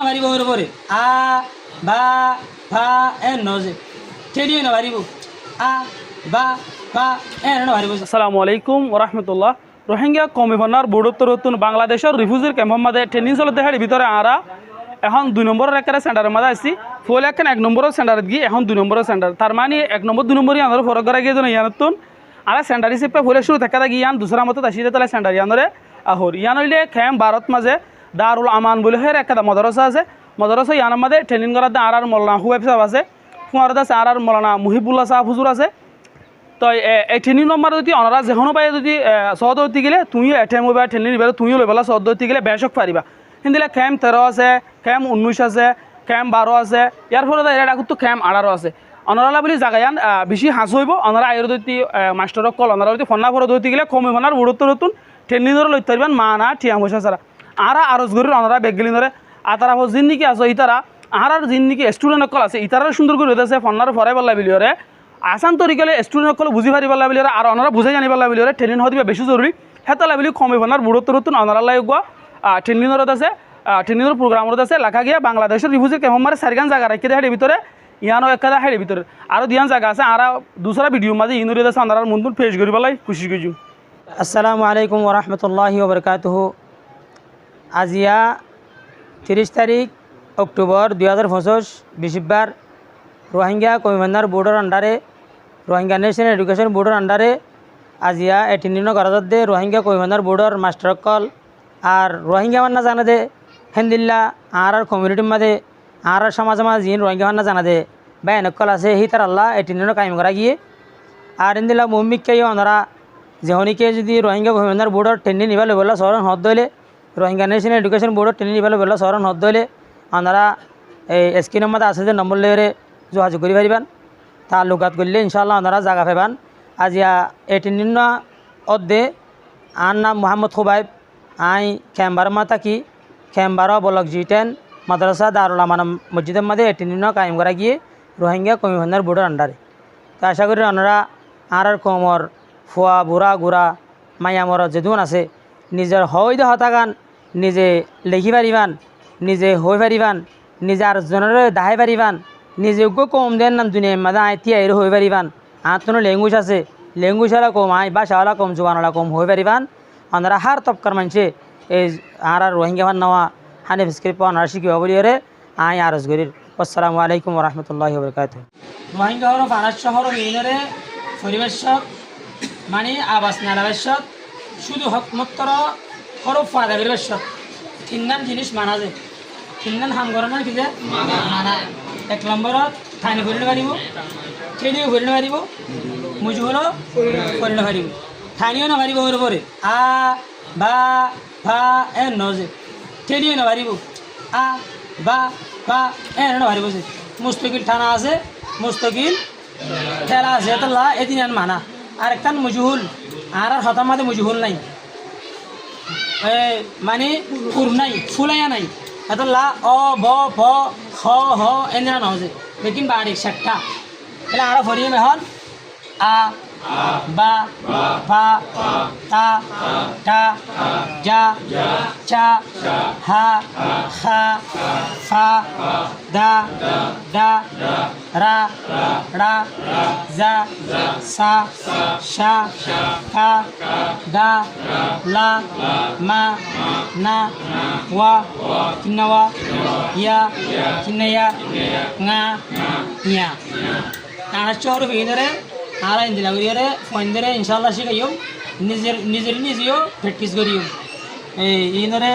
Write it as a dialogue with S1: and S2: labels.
S1: পারিব ওর পরে আ বা ভা এ নজে ঠেলিও না পারিব আ বা ভা এ না পারিব।
S2: আসসালামু আলাইকুম ওরহমতুল্লাহ। রোহিঙ্গা কমিশনার বোর্ডোত্তর বাংলাদেশের রিফিউজির ক্যাম্পের মাঝে ট্রেনিং চলতে হেঁটে ভিতরে আরা এখন 2 নম্বরের একটা সেন্টারের মাঝে আসছি। ফুল এখন 1 নম্বরের সেন্টারে গিয়ে এখন 2 নম্বরের সেন্টার তার মানে 1 নম্বর 2 নম্বরই আমাদের ফরক করা গিয়ে যেন ইয়ানতুন আর সেন্টার হিসেবে ফুলে শুরু থেকে থাকি ইয়ান দুসরা মতো আসিতে তাহলে সেন্টার ইয়ানরে আহর ইয়ান হইলে খেম ভারত মাঝে দারুল আমান বলে হের একটা মদরসা আছে। মদরসা ইয়ানের মাঝে ট্রেনিং করার আর মৌলানা হুয়াইব সাহেব আছে, ফুয়ারত আছে আর মৌলানা মুহিবুল্লাহ সাহেব হুজুর আছে। তো এই ট্রেনিং নম্বর যদি অনারা যেখনো পাই যদি সহদ হইতে গেলে তুমিও এটেম হইবা ট্রেনিং নিবে তুমিও লই পেলা সহদ হইতে গেলে বেশক পারিবা। কিন্তু ক্যাম্প 13 আছে, ক্যাম্প 19 আছে, ক্যাম্প 12 আছে, ইয়ার ফলে এটা কিন্তু ক্যাম্প 18 আছে। অনারালা বলে জায়গায়ান বেশি হাঁস হইব অনারা আয়ুর দৈতি মাস্টারক কল অনারা যদি ফন্না ফরদ হইতে গেলে কমে ফোনার উড়ত নতুন ট্রেনিং ধরে লইতে পারবেন মা না ঠিয়া পয়সা ছাড়া আরা আরজ গরির অনারা বেগলি ধরে আর তারা জিন্দিকি আছে ইতারা আর জিন্দিকি স্টুডেন্ট কল আছে ইতারা সুন্দর করে হইতেছে ফন্নার ফরাই বললা বিলিয়রে আসান তরিকালে স্টুডেন্ট সকল বুঝি পারি পারলা বলে আর অনারা বুঝাই জানি পারলা বলে ট্রেনিং হওয়া বেশি জরুরি হেতালা বলি কমে ফোনার বুড়ত নতুন অনারা লাগা ট্রেনিং আছে। ট্রেনিংয়ের প্রোগ্রামত আছে লেখা গিয়া বাংলাদেশের রিফিউজির ক্যাম্পের 4 জায়গা রাখি দেয় হেঁটে ভিতরে ইয়ানো একটা হেঁটে ভিতরে আরও দিয়ান জায়গা আছে আর দুসরা ভিডিও মাঝে ইনুরি আছে আন্দার মন্দির ফেস করি পেলাই খুশি করছি।
S1: আসসালামু আলাইকুম ওরহমতুল্লাহি ওবরকাতুহু। আজিয়া 30 তারিখ অক্টোবর 2025 বৃহস্পতিবার রোহিঙ্গা কমিশনার বোর্ডের আন্ডারে রোহিঙ্গা ন্যাশনাল এডুকেশন বোর্ডের আন্ডারে আজিয়া এটিনিনো করাজত দে রোহিঙ্গা কমিশনার বোর্ডের মাস্টার কল আর রোহিঙ্গা মান্না জানা দে হেন্দিল্লা আর কমিউনিটির মাঝে আর সমাজ মাঝে জিন রোহিঙ্গা মান্না জানা দে বা এনেকল আছে হি তার আল্লাহ এটিনিনো কায়েম করা গিয়ে আর হেন্দিল্লা মুম্মিককে ওনারা যেহনিকে যদি রোহিঙ্গা কমিশনার বোর্ডের ট্রেনিং নিবা লইবলা শহরন হদ দইলে রোহিঙ্গা ন্যাশনাল এডুকেশন বোর্ডের ট্রেনিং নিবা লইবলা শহরন হদ দইলে ওনারা এই স্ক্রিনের মধ্যে আছে যে নম্বর লইরে যোগাযোগ করি পারিবান তা লোকাত করলে ইনশাআল্লাহ ওনারা জায়গা পাইবান। আজিয়া এটিনিন অদ্দে আর নাম মোহাম্মদ খুবাইব আই খেম্বার মা থাকি খেম্বার বলক G10 মাদ্রাসা দারুল আমান মসজিদের মধ্যে এটিনিন কায়েম করা গিয়ে রোহিঙ্গা কমিশনার বোর্ডের আন্ডারে। তো আশা করি ওনারা আর কমর ফুয়া বুড়া গুড়া মায়ামর যেদুন আছে নিজের হইদে হতাগান নিজে লেখি পারিবান নিজে হই পারিবান নিজে আর জনের দাহাই পারিবান নিজে কম দেন নাম দুনিয়ার মাঝে আইতি আইর হই পারিবান আর তোর ল্যাঙ্গুয়েজ আছে ল্যাঙ্গুয়েজওয়ালা কম আই ভাষাওয়ালা কম জোয়ানওয়ালা কম হই পারিবান ওনারা হার তপকার মানছে এই আর রোহিঙ্গা মান নেওয়া হানিফ স্ক্রিপ্ট ওনারা শিখিবা বলি রে আই আরজ গরির। আসসালামু আলাইকুম ওরহমতুল্লাহি ওবরকাতুহু। রোহিঙ্গা হল ভারত শহর ইউনিয়নে পরিবেশ মানে আবাস নালাবেশত শুধু হকমত্তর হরফ ফায়দা পরিবেশত তিননান জিনিস মানা যায় তিননান হাম করে না কি যে মানা 1 নম্বরত ঠাইনি করিলে পারিব ঠেলিও করিলে পারিব মুজুহরও করিলে পারিব ঠাইনিও না পারিব ওর পরে আ বা ভা এ নজে ঠেলিও না পারিব আ বা ভা এ না পারিব যে মুস্তকিল থানা আছে মুস্তকিল ঠেলা আছে এতলা এদিন মানা আর একটা মুজুহুল আর হতার মাঝে মুজুহুল নাই মানে ফুর নাই ফুলাইয়া নাই এতলা অ ব ভ হ হ এনে নহজে লেকিন বাড়ি ষাটটা তাহলে আরো ফরিয়ে মেহন আ বা ভা তা টা যা চা হা খা ফা দা দা রা রা জা সা শা কা গা লা মা না ওয়া কিন্নাওয়া ইয়া কিন্নায়া ngা ইয়া আর চোর ভিতরে আর ইন্দিলা করিয়ারে ফোনদরে ইনশাআল্লাহ শিখাইও নিজের নিজেও প্র্যাকটিস করিও এই ইনরে